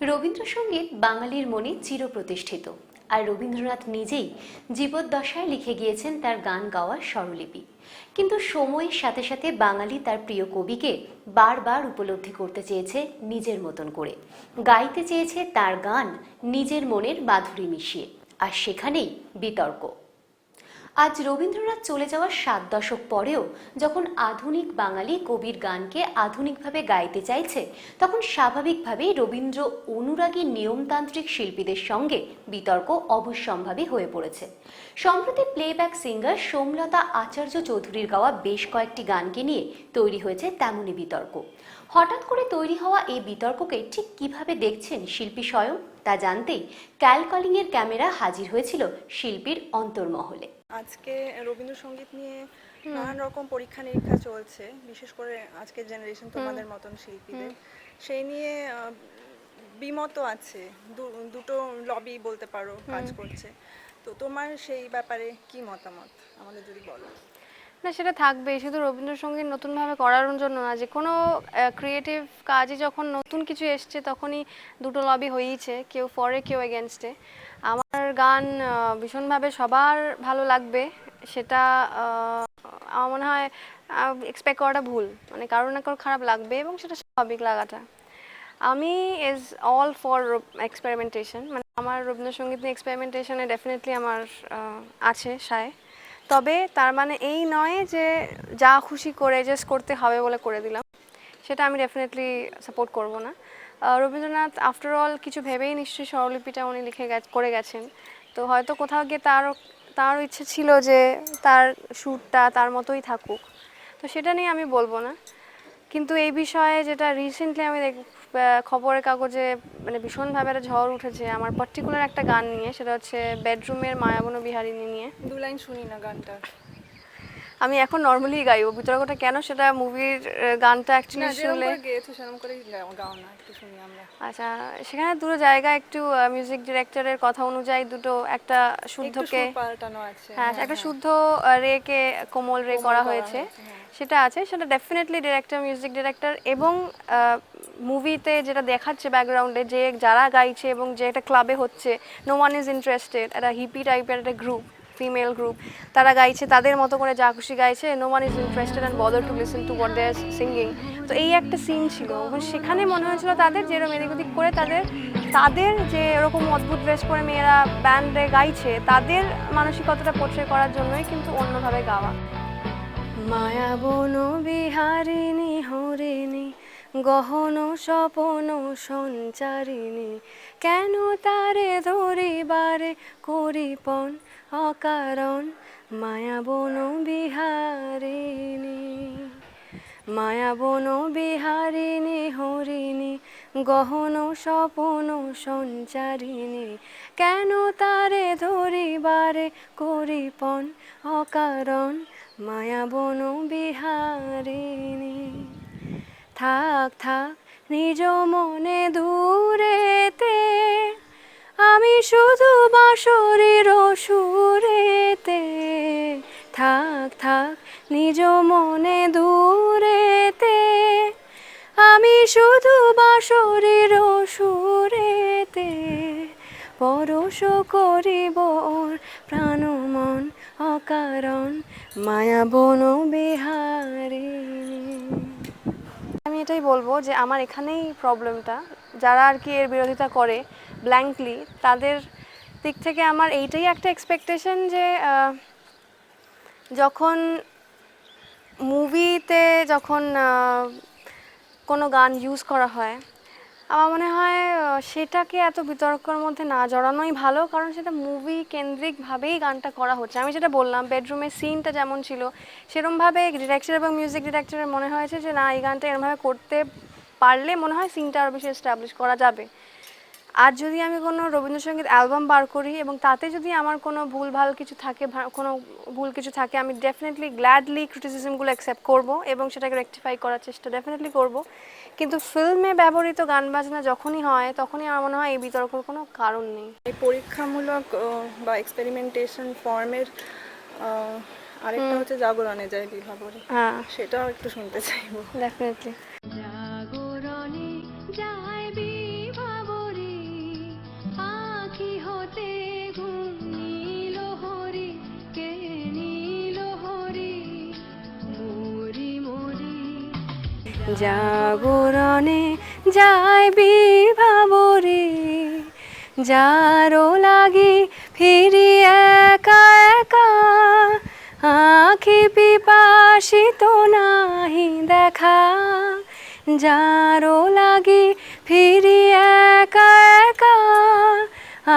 রবীন্দ্রসঙ্গীত বাঙালির মনে চিরপ্রতিষ্ঠিত, আর রবীন্দ্রনাথ নিজেই জীবদ্দশায় লিখে গিয়েছেন তার গান গাওয়ার স্বরলিপি। কিন্তু সময়ের সাথে সাথে বাঙালি তার প্রিয় কবিকে বারবার উপলব্ধি করতে চেয়েছে নিজের মতন করে, গাইতে চেয়েছে তার গান নিজের মনের মাধুরী মিশিয়ে, আর সেখানেই বিতর্ক। আজ রবীন্দ্রনাথ চলে যাওয়ার 7 দশক পরেও যখন আধুনিক বাঙালি কবির গানকে আধুনিকভাবে গাইতে চাইছে, তখন স্বাভাবিকভাবেই রবীন্দ্র অনুরাগী নিয়মতান্ত্রিক শিল্পীদের সঙ্গে বিতর্ক অবশ্যম্ভাবী হয়ে পড়েছে। সম্প্রতি প্লেব্যাক সিঙ্গার সোমলতা আচার্য চৌধুরীর গাওয়া বেশ কয়েকটি গানকে নিয়ে তৈরি হয়েছে তেমনই বিতর্ক। হঠাৎ করে তৈরি হওয়া এই বিতর্ককে ঠিক কিভাবে দেখছেন শিল্পী স্বয়ং, তা জানতেই ক্যালকলিংয়ের ক্যামেরা হাজির হয়েছিল শিল্পীর অন্তর্মহলে। আজকে রবীন্দ্রসঙ্গীত নিয়ে নানান রকম পরীক্ষা নিরীক্ষা চলছে, বিশেষ করে আজকের জেনারেশন তোমাদের মতন শিল্পীদের সেই নিয়ে বিমত আছে। দুটো লবি বলতে পারো কাজ করছে। তো তোমার সেই ব্যাপারে কি মতামত আমাদের যদি বলো। না, সেটা থাকবে, শুধু রবীন্দ্রসঙ্গীত নতুনভাবে করার জন্য না, যে কোনো ক্রিয়েটিভ কাজে যখন নতুন কিছু এসছে তখনই দুটো লবি হয়েইছে, কেউ ফরে কেউ এগেনস্টে। আমার গান ভীষণভাবে সবার ভালো লাগবে সেটা আমার মনে হয় এক্সপেক্ট করাটা ভুল, মানে কারোর না কারোর খারাপ লাগবে এবং সেটা স্বাভাবিক লাগাটা। আমি ইজ অল ফর এক্সপেরিমেন্টেশন, মানে আমার রবীন্দ্রসঙ্গীত নিয়ে এক্সপেরিমেন্টেশনে ডেফিনেটলি আমার আছে সায়। তবে তার মানে এই নয় যে যা খুশি করে জাস্ট করতে হবে বলে করে দিলাম, সেটা আমি ডেফিনেটলি সাপোর্ট করব না। রবীন্দ্রনাথ আফটার অল কিছু ভেবেই নিশ্চয়ই স্বরলিপিটা উনি করে গেছেন। তো হয়তো কোথাও গিয়ে তারও ইচ্ছে ছিল যে তার সুরটা তার মতোই থাকুক, তো সেটা নিয়ে আমি বলবো না। কিন্তু এই বিষয়ে যেটা রিসেন্টলি আমি খবরের কাগজে মানে ভীষণভাবে একটা ঝড় উঠেছে আমার পার্টিকুলার একটা গান নিয়ে, সেটা হচ্ছে বেডরুমের মায়াবন বিহারিণী নিয়ে। 2 লাইন শুনি না গানটা। আমি এখন নর্মালি গাইব, বিতর্কটা কেন সেটা মুভির গানটা অ্যাকচুয়ালি শুনলে গাও না, একটু শুনি আমরা। আচ্ছা, সেখানে দুটো জায়গা একটু মিউজিক ডিরেক্টরের কথা অনুযায়ী দুটো, একটা শুদ্ধকে পাল্টানো আছে, হ্যাঁ একটা শুদ্ধ রেকে কোমল রে করা হয়েছে, সেটা আছে। সেটা ডেফিনেটলি ডিরেক্টর, মিউজিক ডিরেক্টর এবং মুভিতে যেটা দেখাচ্ছে ব্যাকগ্রাউন্ডে যে যারা গাইছে এবং যে একটা ক্লাবে হচ্ছে, নো ওয়ান ইজ ইন্টারেস্টেড, একটা হিপি টাইপের একটা গ্রুপ, ফিমেল গ্রুপ, তারা গাইছে তাদের মতো করে, যা খুশি গাইছে, no one is interested and bother to listen to what they are singing. তো এই একটা সিন ছিল এবং সেখানে মনে হয়েছিল তাদের যে এরকম এদিক ওদিক করে তাদের যে এরকম অদ্ভুত ড্রেস পরে মেয়েরা ব্যান্ডে গাইছে, তাদের মানসিকতাটা পোট্রে করার জন্যই কিন্তু অন্যভাবে গাওয়া। মায়াবন বিহারিণী হরিণী গহন স্বপন সঞ্চারিণী, কেন তারে ধরিবারে করিপন অকারণ মায়াবন বিহারিণী। মায়াবন বিহারিণী হরিণী গহন স্বপন সঞ্চারিণী, কেন তারে ধরিবারে করিপন অকারণ মায়াবন বিহারিণী। থাক থাক নিজ মনে দূরেতে, আমি শুধু বাঁশরীর সুরেতে। থাক থাক নিজ মনে দূরেতে, আমি শুধু বাঁশরীর সুরেতে। পরশ করিব ওর প্রাণ মন অকারণ মায়াবন বিহারিণী। আমি এটাই বলবো যে আমার এখানেই প্রবলেমটা, যারা আর কি এর বিরোধিতা করে ব্ল্যাঙ্কলি, তাদের দিক থেকে আমার এইটাই একটা এক্সপেকটেশন যে যখন মুভিতে যখন কোনো গান ইউজ করা হয়, আমার মনে হয় সেটাকে এত বিতর্কের মধ্যে না জড়ানোই ভালো, কারণ সেটা মুভি কেন্দ্রিকভাবেই গানটা করা হচ্ছে। আমি যেটা বললাম, বেডরুমের সিনটা যেমন ছিল সেরকমভাবে ডিরেক্টর এবং মিউজিক ডিরেক্টরের মনে হয়েছে যে না, এই গানটা এরমভাবে করতে পারলে মনে হয় সিনটা আরও বেশি এস্টাবলিশ করা যাবে। আর যদি আমি কোনো রবীন্দ্রসঙ্গীত অ্যালবাম বার করি এবং তাতে যদি আমার কোনো ভুল কিছু থাকে, আমি ডেফিনেটলি গ্ল্যাডলি ক্রিটিসিজমগুলো অ্যাকসেপ্ট করব এবং সেটাকে রেকটিফাই করার চেষ্টা ডেফিনেটলি করব। কিন্তু ফিল্মে ব্যবহৃত গান বাজনা যখনই হয়, তখনই আমার মনে হয় এই বিতর্কের কোনো কারণ নেই। এই পরীক্ষামূলক বা এক্সপেরিমেন্টেশন ফর্মের আরেকটা হচ্ছে জাগরণে যায় বিভাবরে, হ্যাঁ সেটাও একটু শুনতে চাইবো। ডেফিনেটলি। জাগরণে যায় বিভাবরে জাগরণে যাইবি ভাবরে, যারো লাগি ফিরি একা একা, আখি পিপাসিত নাহি দেখা, যারো লাগি ফিরি একা একা,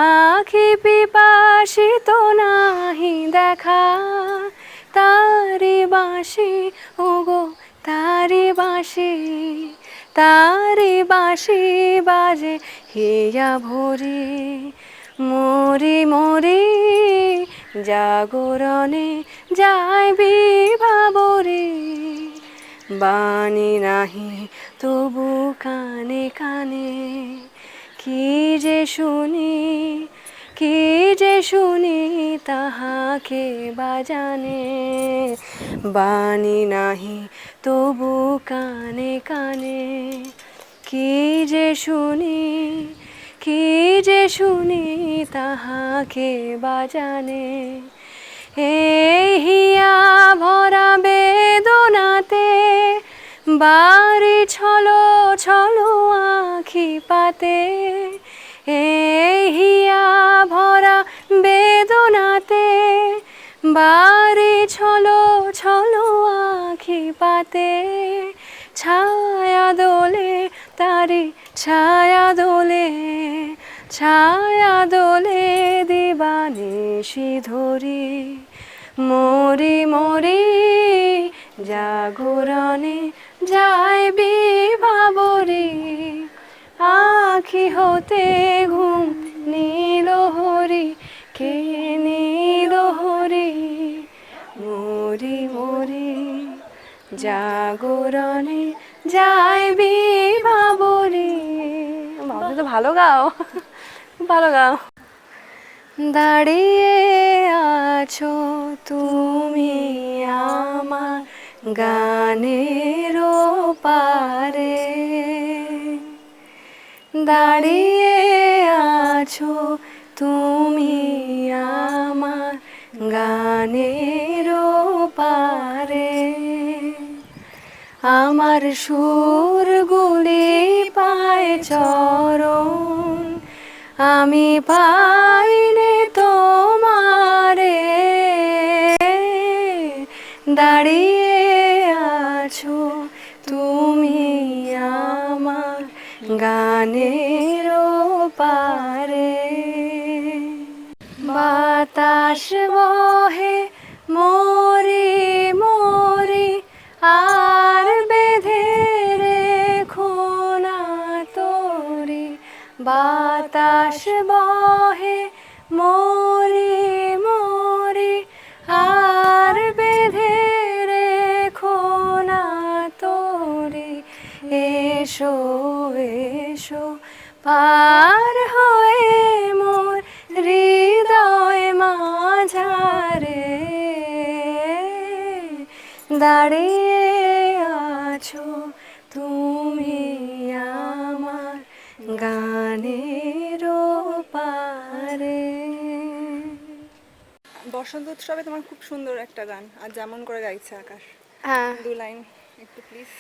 আখি পিপাসিত নাহি দেখা, তারি বাঁশি ওগো তারি বাঁশি, তারি বাঁশি বাজে হিয়া ভরি, মরি মরি জাগরণে যাইবি ভাবরে, বাণী নাহি তবু কানে কানে, কি যে শুনি কি যে শুনি তাহাকে বাজানে, বাণী নাহি তবু কানে কানে, কি যে শুনি কি যে শুনি তাহাকে বাজানে, এই হিয়া ভরা বেদনাতে বাড়ি ছলো ছলো আখি পাতে, এই হিয়া ভরা বেদনাতে বাড়ি ছলো ছলো আখি পাতে, ছায়া দোলে তারি ছায়া দোলে, ছায়া দোলে দিবানিশি ধরি, মরি মরি জাগরণে যাইবি ভাবরে, আখি হতে ঘুম নীল হরি, কে নীল হরি, মরি মরি জাগরণে যাইবি ভাবরে। বাবা তো ভালো গাও, ভালো গাও। দাঁড়িয়ে আছো তুমি আমার গানের পারে, দাঁড়িয়ে আছো তুমি আমার গানের পারে, আমার সুরগুলি পায় চরণ, আমি পাইনে তোমারে, দাঁড়িয়ে আছো তুমি আমার গানের পারে, বাতাস বহে মরি মরি আর বেঁধে রেখো না তোরি, বাতাস বহে মরি মরি আর বেঁধে রেখো না তোরি, এসো এসো পার হয়ে মোর হৃদয় মাঝারে, দাঁড়িয়ে আছো তুমি আমার গানের পারে। বসন্ত উৎসবে তোমার খুব সুন্দর একটা গান আর যেমন করে গাইছে আকাশ, হ্যাঁ, 2 লাইন একটু প্লিজ।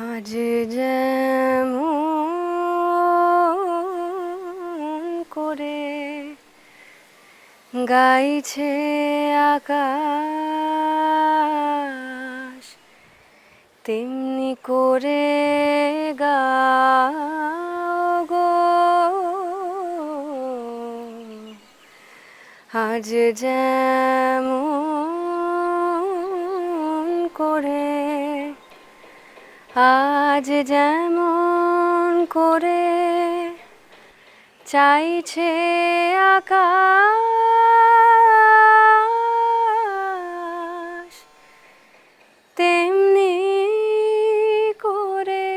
আজ যেমন করে গাইছে আকাশ, তেমনি করে গাও গো, আজ যেমন করে, আজ যেমন করে চাইছে আকাশ, তেমনি করে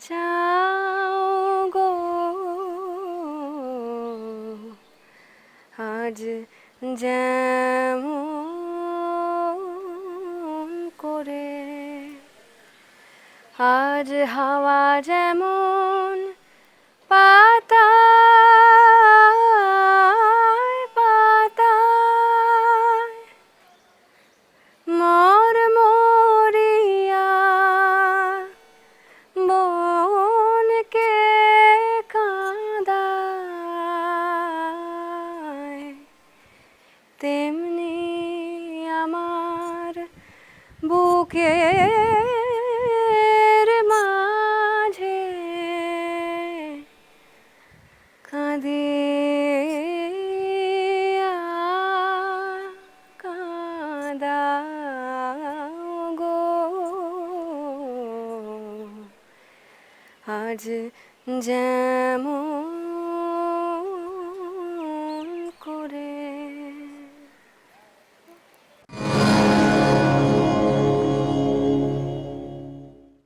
চাও গো, আজ যেমন করে, আজ হাওয়া যেমন পাতায় পাতায় বুকের মাঝে কাঁদিয়া কাঁদাও গো আজ যেমন